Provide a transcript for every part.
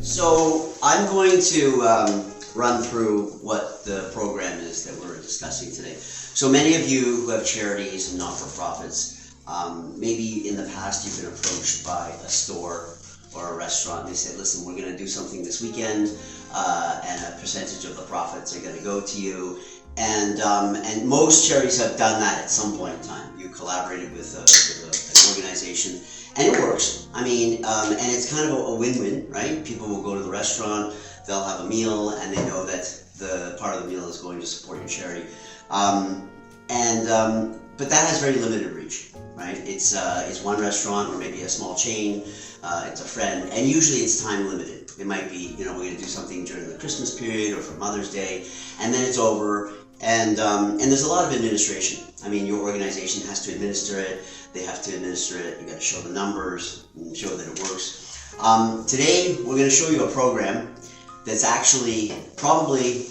So I'm going to run through what the program is that we're discussing today. So many of you who have charities and not-for-profits, maybe in the past you've been approached by a store or a restaurant and they say, listen, we're going to do something this weekend and a percentage of the profits are going to go to you. And most charities have done that at some point in time. You collaborated with an organization and it works. I mean, and it's kind of a win-win, right? People will go to the restaurant, they'll have a meal, and they know that the part of the meal is going to support your charity. But that has very limited reach, right? It's one restaurant or maybe a small chain. It's a friend, and usually it's time limited. It might be, we're going to do something during the Christmas period or for Mother's Day, and then it's over. And there's a lot of administration. I mean, your organization has to administer it. They have to administer it. You got to show the numbers and show that it works. Today, we're going to show you a program that's actually probably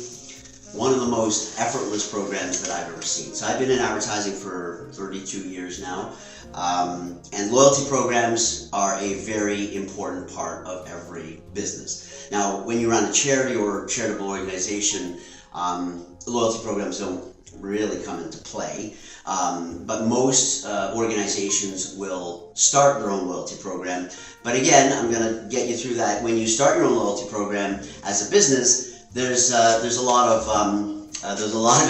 one of the most effortless programs that I've ever seen. So I've been in advertising for 32 years now, and loyalty programs are a very important part of every business. Now, when you run a charity or charitable organization, loyalty programs don't really come into play, but most organizations will start their own loyalty program. But again, I'm going to get you through that. When you start your own loyalty program as a business, there's a lot of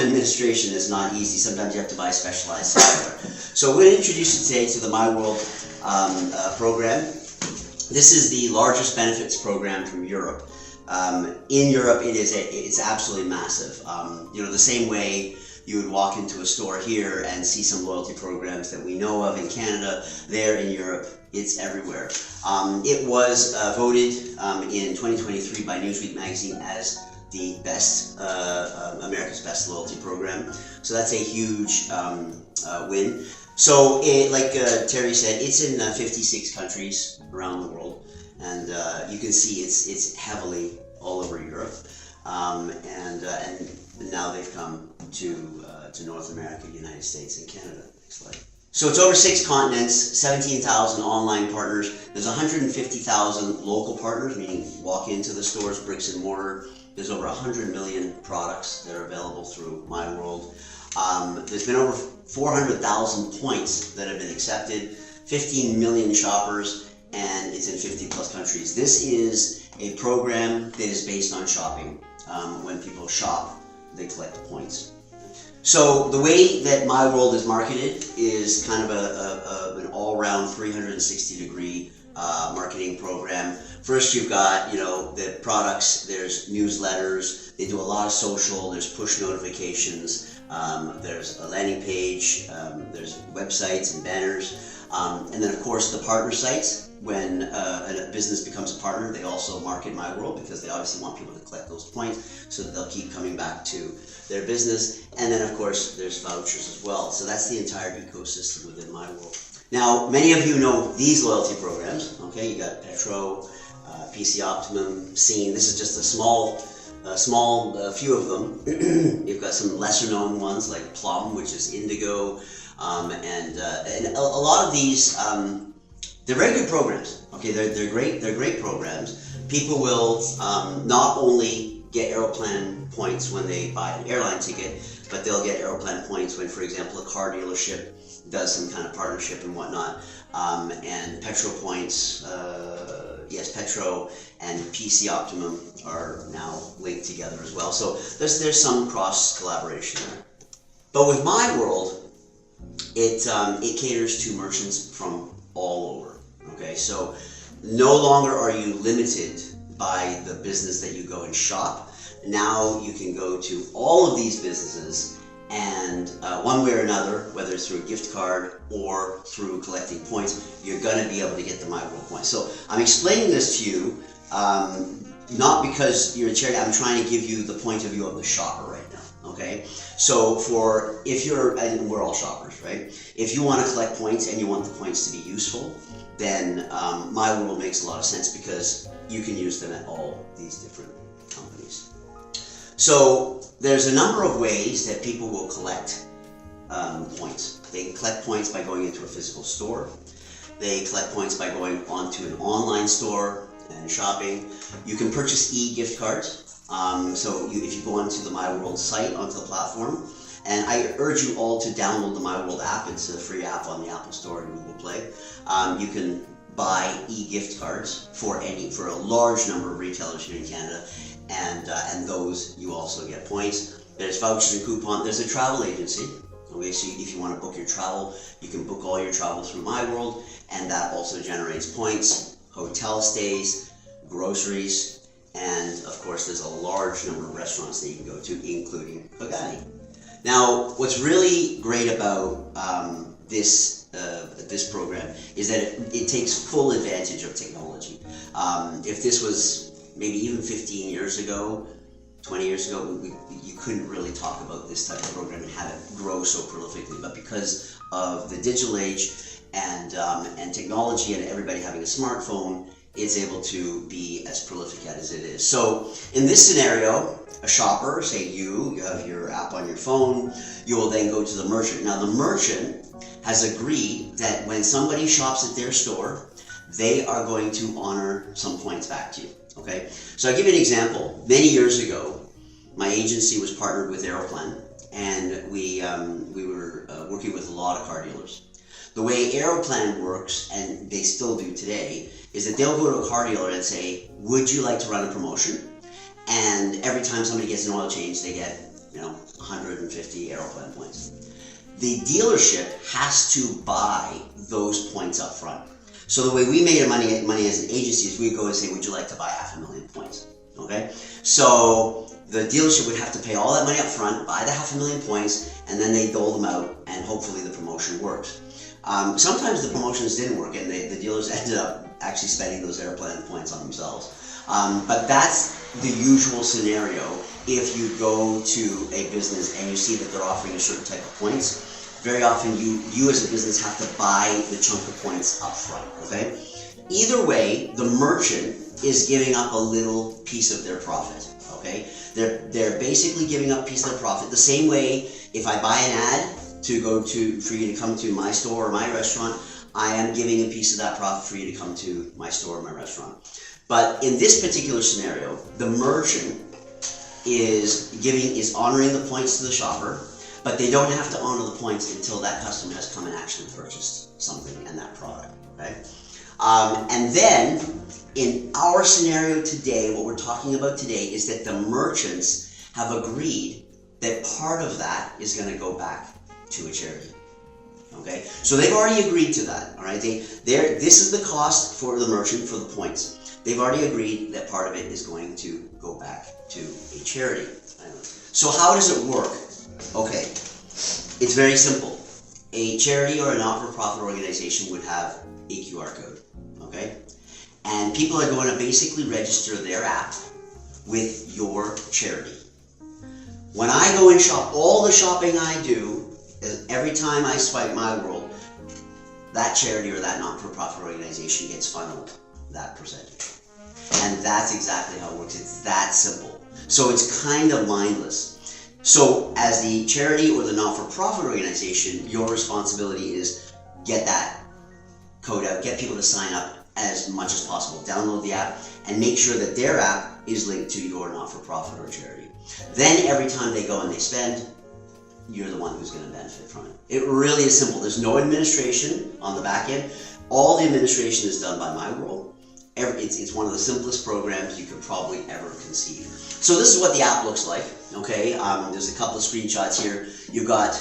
administration. It's not easy. Sometimes you have to buy specialized software. So we're going to introduce you today to the myWorld program. This is the largest benefits program from Europe. In Europe, it's absolutely massive. The same way you would walk into a store here and see some loyalty programs that we know of in Canada, there in Europe, it's everywhere. It was voted in 2023 by Newsweek magazine as the best, America's best loyalty program. So that's a huge win. So like Terry said, it's in 56 countries around the world. And you can see it's heavily all over Europe, and now they've come to North America, United States, and Canada. Next slide. So it's over 6 continents, 17,000 online partners. There's 150,000 local partners, meaning walk into the stores, bricks and mortar. There's over 100 million products that are available through myWorld. There's been over 400,000 points that have been accepted, 15 million shoppers, and it's in 50 plus countries. This is a program that is based on shopping. When people shop, they collect points. So the way that myWorld is marketed is kind of an all-round 360-degree marketing program. First, you've got the products. There's newsletters. They do a lot of social. There's push notifications. There's a landing page. There's websites and banners. And then, of course, the partner sites. When a business becomes a partner, they also market myWorld because they obviously want people to collect those points so that they'll keep coming back to their business. And then, of course, there's vouchers as well. So that's the entire ecosystem within myWorld. Now, many of you know these loyalty programs. Okay, you got Petro, PC Optimum, Scene. This is just a small few of them. You've got some lesser-known ones like Plum, which is Indigo, and a lot of these. They're very good programs. Okay, they're great. They're great programs. People will not only get Aeroplan points when they buy an airline ticket, but they'll get Aeroplan points when, for example, a car dealership does some kind of partnership and whatnot. And Petro points, Petro and PC Optimum are now linked together as well. So there's some cross collaboration there. But with myWorld, it caters to merchants from all over. Okay, so no longer are you limited by the business that you go and shop. Now you can go to all of these businesses and one way or another, whether it's through a gift card or through collecting points, you're going to be able to get the myWorld points. So I'm explaining this to you not because you're a charity. I'm trying to give you the point of view of the shopper right now. Okay, so and we're all shoppers, right? If you want to collect points and you want the points to be useful, then myWorld makes a lot of sense because you can use them at all these different companies. So there's a number of ways that people will collect points. They collect points by going into a physical store. They collect points by going onto an online store, and shopping. You can purchase e-gift cards. If you go onto the myWorld site, onto the platform, and I urge you all to download the myWorld app. It's a free app on the Apple Store and Google Play. You can buy e-gift cards for a large number of retailers here in Canada, and those you also get points. There's vouchers and coupons. There's a travel agency. Okay, so if you want to book your travel, you can book all your travel through myWorld, and that also generates points, hotel stays, groceries, and of course there's a large number of restaurants that you can go to, including Kogani. Now, what's really great about this program is that it takes full advantage of technology. If this was maybe even 15 years ago, 20 years ago, you couldn't really talk about this type of program and have it grow so prolifically. But because of the digital age and technology and everybody having a smartphone, it's able to be as prolific as it is. So in this scenario, a shopper, say you have your app on your phone, you will then go to the merchant. Now the merchant has agreed that when somebody shops at their store, they are going to honor some points back to you. Okay, so I'll give you an example. Many years ago, my agency was partnered with Aeroplan, and we were working with a lot of car dealers. The way Aeroplan works, and they still do today, is that they'll go to a car dealer and say, would you like to run a promotion? And every time somebody gets an oil change, they get 150 Aeroplan points. The dealership has to buy those points up front. So the way we made money as an agency is we'd go and say, would you like to buy 500,000 points? Okay? So the dealership would have to pay all that money up front, buy the 500,000 points, and then they dole them out, and hopefully the promotion works. Sometimes the promotions didn't work, and the dealers ended up actually spending those Aeroplan points on themselves. But that's the usual scenario if you go to a business and you see that they're offering a certain type of points. Very often you as a business have to buy the chunk of points up front, okay? Either way, the merchant is giving up a little piece of their profit, okay? They're basically giving up a piece of their profit. The same way, if I buy an ad for you to come to my store or my restaurant, I am giving a piece of that profit for you to come to my store or my restaurant. But in this particular scenario, the merchant is honoring the points to the shopper, but they don't have to honor the points until that customer has come and actually purchased something and that product, okay? And then, in our scenario today, what we're talking about today is that the merchants have agreed that part of that is going to go back to a charity, okay? So they've already agreed to that, all right? This is the cost for the merchant for the points. They've already agreed that part of it is going to go back to a charity. So how does it work? Okay, it's very simple. A charity or a not-for-profit organization would have a QR code, okay? And people are going to basically register their app with your charity. When I go and shop, all the shopping I do, every time I swipe myWorld, that charity or that not-for-profit organization gets funneled that percentage. And that's exactly how it works. It's that simple. So it's kind of mindless. So as the charity or the not-for-profit organization, your responsibility is get that code out, get people to sign up as much as possible. Download the app and make sure that their app is linked to your not-for-profit or charity. Then every time they go and they spend, you're the one who's going to benefit from it. It really is simple. There's no administration on the back end. All the administration is done by myWorld. It's one of the simplest programs you could probably ever conceive. So this is what the app looks like, okay? There's a couple of screenshots here. You've got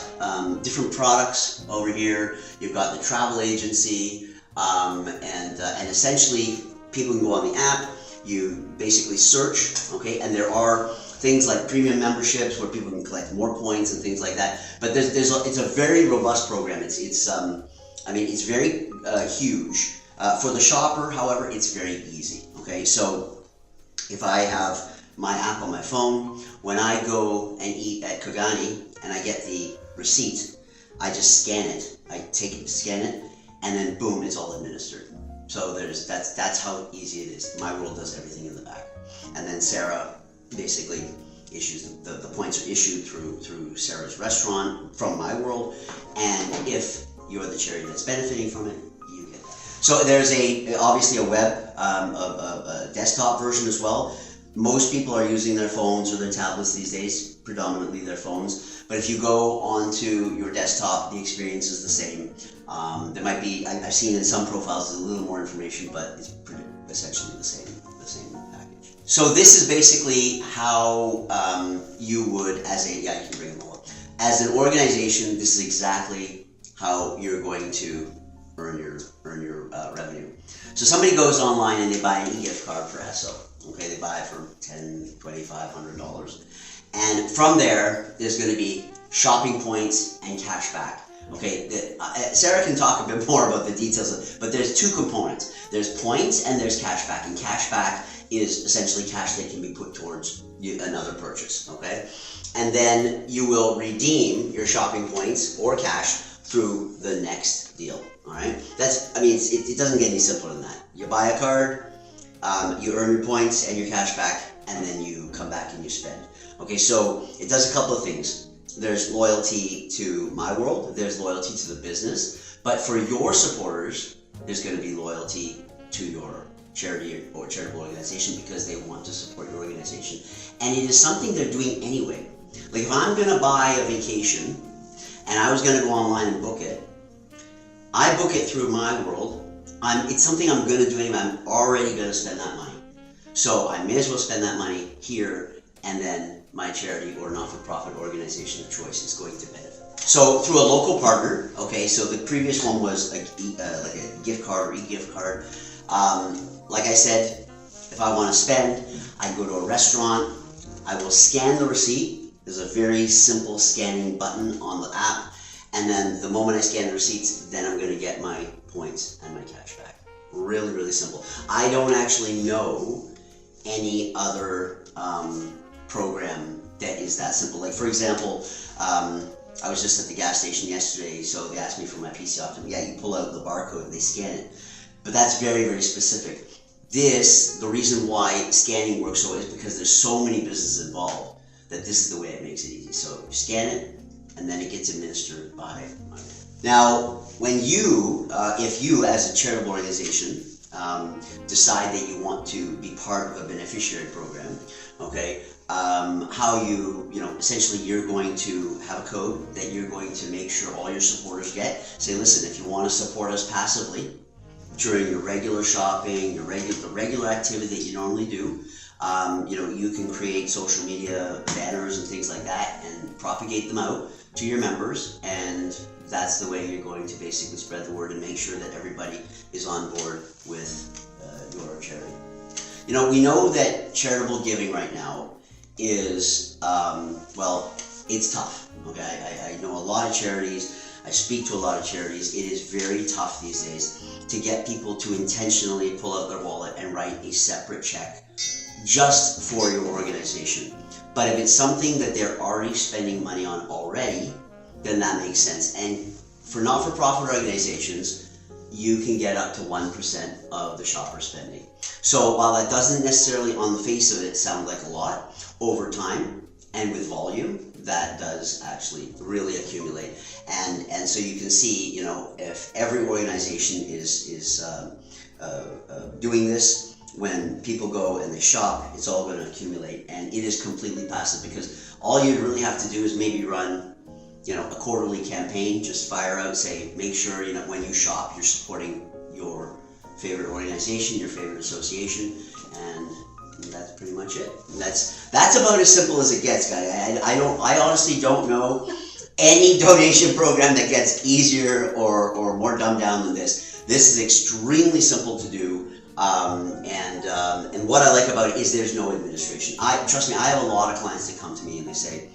different products over here. You've got the travel agency, and essentially people can go on the app. You basically search, okay? And there are things like premium memberships where people can collect more points and things like that. But it's a very robust program. It's very huge. For the shopper, however, it's very easy, okay? So if I have my app on my phone, when I go and eat at Kogani and I get the receipt, I just scan it. I take it, scan it, and then boom, it's all administered. So that's how easy it is. myWorld does everything in the back. And then Sarah basically issues, the points are issued through Sarah's restaurant from myWorld, and if you're the charity that's benefiting from it, you get that. So there's obviously a web, a desktop version as well. Most people are using their phones or their tablets these days, predominantly their phones. But if you go onto your desktop, the experience is the same. There might be, I've seen in some profiles there's a little more information, but it's pretty essentially the same package. So this is basically how you would, you can bring them all up. As an organization, this is exactly how you're going to earn your revenue. So somebody goes online and they buy an e-gift card for Esso. Okay, they buy it for $10, $25, $100. And from there, there's going to be shopping points and cash back. Okay, Sarah can talk a bit more about the details, but there's two components. There's points and there's cash back. And cash back is essentially cash that can be put towards another purchase. Okay, and then you will redeem your shopping points or cash through the next deal. All right, it doesn't get any simpler than that. You buy a card, you earn your points and your cash back, and then you come back and you spend. Okay, so it does a couple of things. There's loyalty to myWorld, there's loyalty to the business, but for your supporters, there's going to be loyalty to your charity or charitable organization because they want to support your organization. And it is something they're doing anyway. Like if I'm going to buy a vacation and I was going to go online and book it, I book it through myWorld. It's something I'm going to do anyway. I'm already going to spend that money. So I may as well spend that money here, and then my charity or not-for-profit organization of choice is going to benefit. So through a local partner, okay, so the previous one was like a gift card or e-gift card. Like I said, if I want to spend, I go to a restaurant, I will scan the receipt. There's a very simple scanning button on the app. And then the moment I scan the receipts, then I'm going to get my points and my cash back. Really, really simple. I don't actually know any other program that is that simple. Like for example, I was just at the gas station yesterday, so they asked me for my PC Optimum. Yeah, you pull out the barcode and they scan it. But that's very, very specific. The reason why scanning works so is because there's so many businesses involved that this is the way it makes it easy. So you scan it, and then it gets administered by my. Now, when if you as a charitable organization decide that you want to be part of a beneficiary program, okay, essentially you're going to have a code that you're going to make sure all your supporters get. Say, listen, if you want to support us passively during your regular shopping, the regular activity that you normally do, you can create social media banners and things like that and propagate them out to your members, and that's the way you're going to basically spread the word and make sure that everybody is on board with your charity. We know that charitable giving right now is, it's tough. Okay, I know a lot of charities. I speak to a lot of charities. It is very tough these days to get people to intentionally pull out their wallet and write a separate check just for your organization. But if it's something that they're already spending money on already, then that makes sense. And for not-for-profit organizations, you can get up to 1% of the shopper spending. So while that doesn't necessarily on the face of it sound like a lot, over time and with volume, that does actually really accumulate. And so you can see, if every organization is doing this, when people go and they shop, it's all going to accumulate, and it is completely passive because all you really have to do is maybe run, a quarterly campaign. Just fire out, say, make sure when you shop, you're supporting your favorite organization, your favorite association, and that's pretty much it. And that's about as simple as it gets, guys. I honestly don't know any donation program that gets easier or more dumbed down than this. This is extremely simple to do. And what I like about it is there's no administration. Trust me, I have a lot of clients that come to me and they say,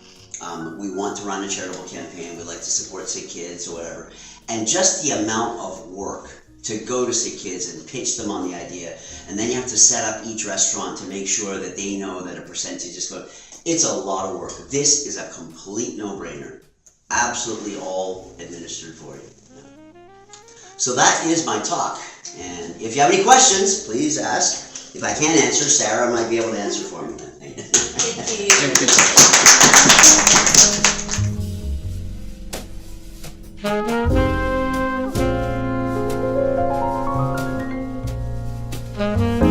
we want to run a charitable campaign, we'd like to support sick kids or whatever. And just the amount of work to go to sick kids and pitch them on the idea, and then you have to set up each restaurant to make sure that they know that a percentage is going. It's a lot of work. This is a complete no-brainer. Absolutely all administered for you. So that is my talk. And if you have any questions, please ask. If I can't answer, Sarah might be able to answer for me. Thank you. Bye.